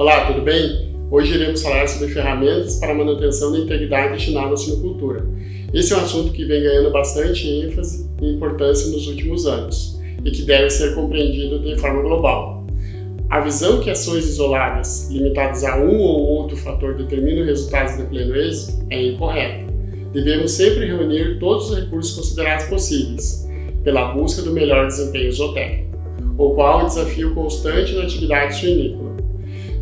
Olá, tudo bem? Hoje iremos falar sobre ferramentas para a manutenção da integridade intestinal na suinocultura. Esse é um assunto que vem ganhando bastante ênfase e importância nos últimos anos e que deve ser compreendido de forma global. A visão que ações isoladas, limitadas a um ou outro fator, determinam resultados de pleno êxito é incorreta. Devemos sempre reunir todos os recursos considerados possíveis, pela busca do melhor desempenho zootécnico, o qual é um desafio constante na atividade suinícola.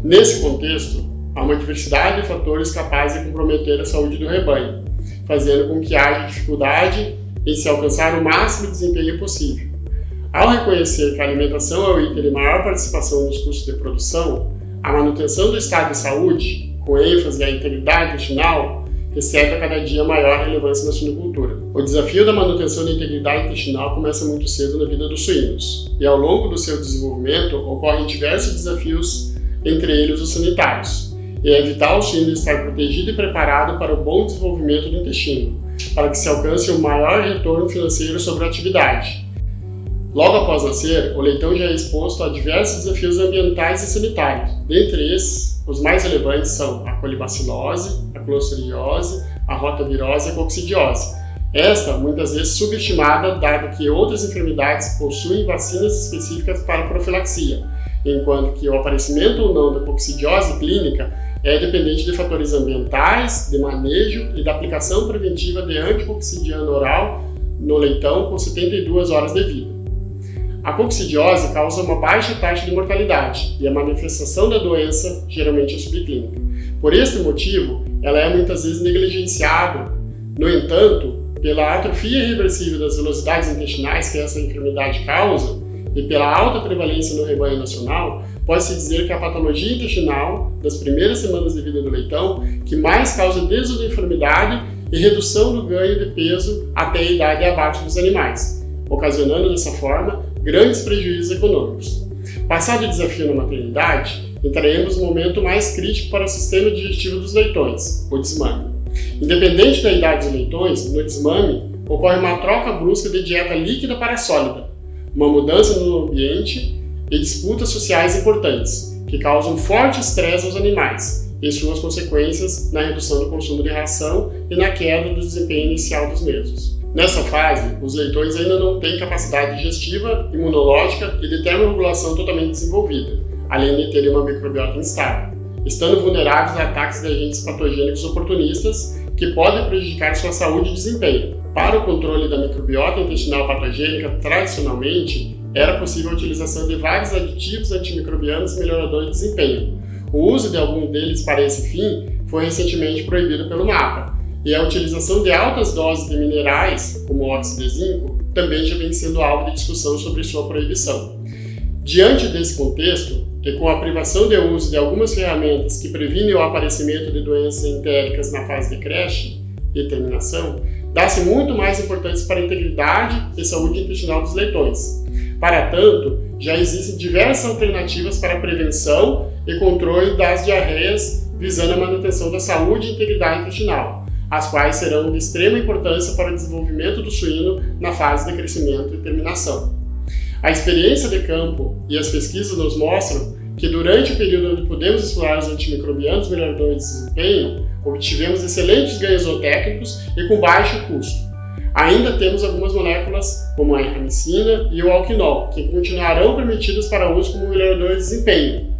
Nesse contexto, há uma diversidade de fatores capazes de comprometer a saúde do rebanho, fazendo com que haja dificuldade em se alcançar o máximo desempenho possível. Ao reconhecer que a alimentação é o item de maior participação nos custos de produção, a manutenção do estado de saúde, com ênfase à integridade intestinal, recebe a cada dia maior relevância na suinocultura. O desafio da manutenção da integridade intestinal começa muito cedo na vida dos suínos, e ao longo do seu desenvolvimento ocorrem diversos desafios, entre eles os sanitários. E é vital o suíno estar protegido e preparado para o bom desenvolvimento do intestino, para que se alcance o maior retorno financeiro sobre a atividade. Logo após nascer, o leitão já é exposto a diversos desafios ambientais e sanitários. Dentre esses, os mais relevantes são a colibacilose, a clostridiose, a rotavirose e a coccidiose. Esta, muitas vezes subestimada, dado que outras enfermidades possuem vacinas específicas para profilaxia, enquanto que o aparecimento ou não da coccidiose clínica é dependente de fatores ambientais, de manejo e da aplicação preventiva de anticoccidiano oral no leitão com 72 horas de vida. A coccidiose causa uma baixa taxa de mortalidade e a manifestação da doença geralmente é subclínica. Por este motivo, ela é muitas vezes negligenciada. No entanto, pela atrofia irreversível das velocidades intestinais que essa enfermidade causa e pela alta prevalência no rebanho nacional, pode-se dizer que a patologia intestinal das primeiras semanas de vida do leitão que mais causa desuniformidade e redução do ganho de peso até a idade de abate dos animais, ocasionando dessa forma grandes prejuízos econômicos. Passado o desafio na maternidade, entraremos no momento mais crítico para o sistema digestivo dos leitões, o desmame. Independente da idade dos leitões, no desmame ocorre uma troca brusca de dieta líquida para sólida, uma mudança no ambiente e disputas sociais importantes, que causam forte estresse aos animais e suas consequências na redução do consumo de ração e na queda do desempenho inicial dos mesmos. Nessa fase, os leitões ainda não têm capacidade digestiva, imunológica e de termorregulação totalmente desenvolvida, além de terem uma microbiota instável, estando vulneráveis a ataques de agentes patogênicos oportunistas que podem prejudicar sua saúde e desempenho. Para o controle da microbiota intestinal patogênica, tradicionalmente, era possível a utilização de vários aditivos antimicrobianos melhoradores de desempenho. O uso de algum deles para esse fim foi recentemente proibido pelo MAPA, e a utilização de altas doses de minerais, como óxido de zinco, também já vem sendo alvo de discussão sobre sua proibição. Diante desse contexto, e com a privação de uso de algumas ferramentas que previnem o aparecimento de doenças entéricas na fase de creche e terminação, dá-se muito mais importância para a integridade e saúde intestinal dos leitões. Para tanto, já existem diversas alternativas para a prevenção e controle das diarreias visando a manutenção da saúde e integridade intestinal, as quais serão de extrema importância para o desenvolvimento do suíno na fase de crescimento e terminação. A experiência de campo e as pesquisas nos mostram que durante o período onde podemos explorar os antimicrobianos melhoradores de desempenho, obtivemos excelentes ganhos zootécnicos e com baixo custo. Ainda temos algumas moléculas, como a enramicina e o alquinol, que continuarão permitidas para uso como melhorador de desempenho.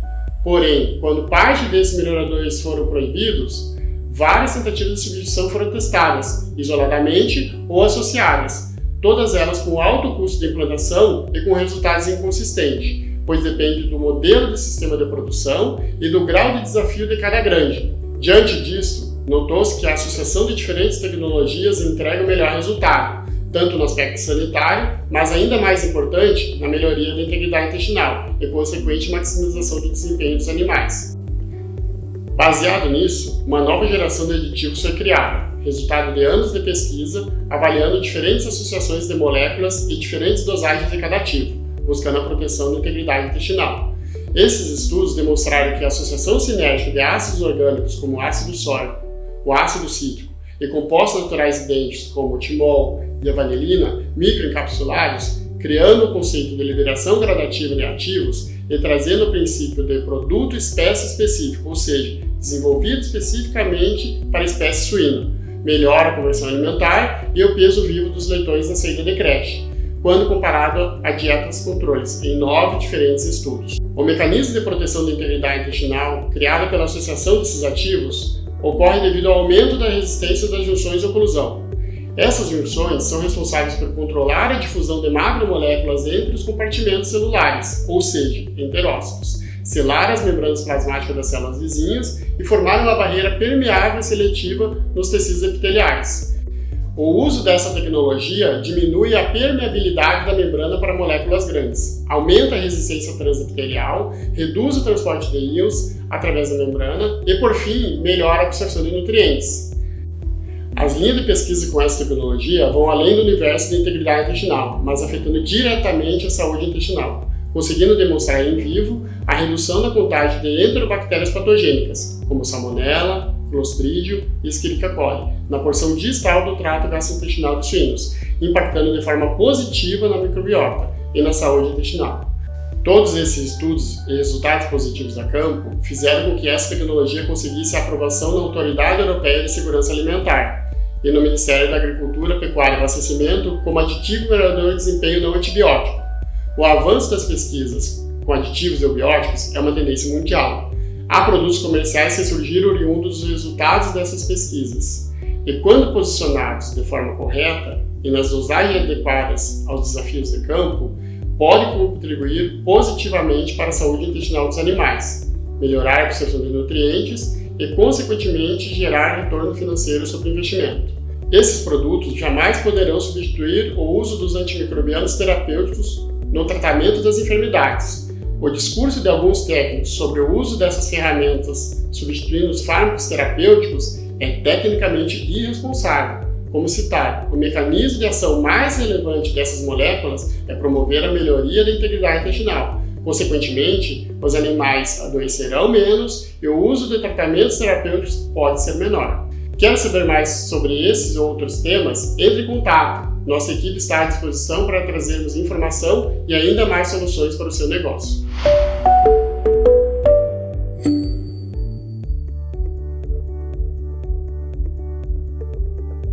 Porém, quando parte desses melhoradores foram proibidos, várias tentativas de substituição foram testadas, isoladamente ou associadas, todas elas com alto custo de implantação e com resultados inconsistentes, pois depende do modelo de sistema de produção e do grau de desafio de cada granja. Diante disso, notou-se que a associação de diferentes tecnologias entrega o melhor resultado, tanto no aspecto sanitário, mas ainda mais importante, na melhoria da integridade intestinal e consequente maximização do desempenho dos animais. Baseado nisso, uma nova geração de aditivos foi criada, resultado de anos de pesquisa, avaliando diferentes associações de moléculas e diferentes dosagens de cada ativo, buscando a proteção da integridade intestinal. Esses estudos demonstraram que a associação sinérgica de ácidos orgânicos como o ácido sólico, o ácido cítrico e compostos naturais idênticos como o timol e a vanilina microencapsulados, criando o conceito de liberação gradativa de ativos, e trazendo o princípio de produto espécie específico, ou seja, desenvolvido especificamente para a espécie suína. Melhora a conversão alimentar e o peso vivo dos leitões na saída de creche, quando comparado a dietas controles, em 9 diferentes estudos. O mecanismo de proteção da integridade intestinal, criado pela associação desses ativos, ocorre devido ao aumento da resistência das junções de oclusão. Essas junções são responsáveis por controlar a difusão de macromoléculas entre os compartimentos celulares, ou seja, enterócitos, selar as membranas plasmáticas das células vizinhas e formar uma barreira permeável e seletiva nos tecidos epiteliais. O uso dessa tecnologia diminui a permeabilidade da membrana para moléculas grandes, aumenta a resistência transepitelial, reduz o transporte de íons através da membrana e, por fim, melhora a absorção de nutrientes. As linhas de pesquisa com essa tecnologia vão além do universo da integridade intestinal, mas afetando diretamente a saúde intestinal, conseguindo demonstrar em vivo a redução da contagem de enterobactérias patogênicas, como Salmonella, Clostridium e Escherichia coli, na porção distal do trato gastrointestinal dos suínos, impactando de forma positiva na microbiota e na saúde intestinal. Todos esses estudos e resultados positivos da campo fizeram com que essa tecnologia conseguisse a aprovação na Autoridade Europeia de Segurança Alimentar e no Ministério da Agricultura, Pecuária e Abastecimento como aditivo melhorador de desempenho não antibiótico. O avanço das pesquisas com aditivos e bióticos é uma tendência mundial. Há produtos comerciais que surgiram oriundos dos resultados dessas pesquisas, e quando posicionados de forma correta e nas dosagens adequadas aos desafios de campo, podem contribuir positivamente para a saúde intestinal dos animais, melhorar a absorção de nutrientes e, consequentemente, gerar retorno financeiro sobre o investimento. Esses produtos jamais poderão substituir o uso dos antimicrobianos terapêuticos no tratamento das enfermidades. O discurso de alguns técnicos sobre o uso dessas ferramentas substituindo os fármacos terapêuticos é tecnicamente irresponsável. Como citado, o mecanismo de ação mais relevante dessas moléculas é promover a melhoria da integridade intestinal. Consequentemente, os animais adoecerão menos e o uso de tratamentos terapêuticos pode ser menor. Quer saber mais sobre esses e outros temas? Entre em contato. Nossa equipe está à disposição para trazermos informação e ainda mais soluções para o seu negócio.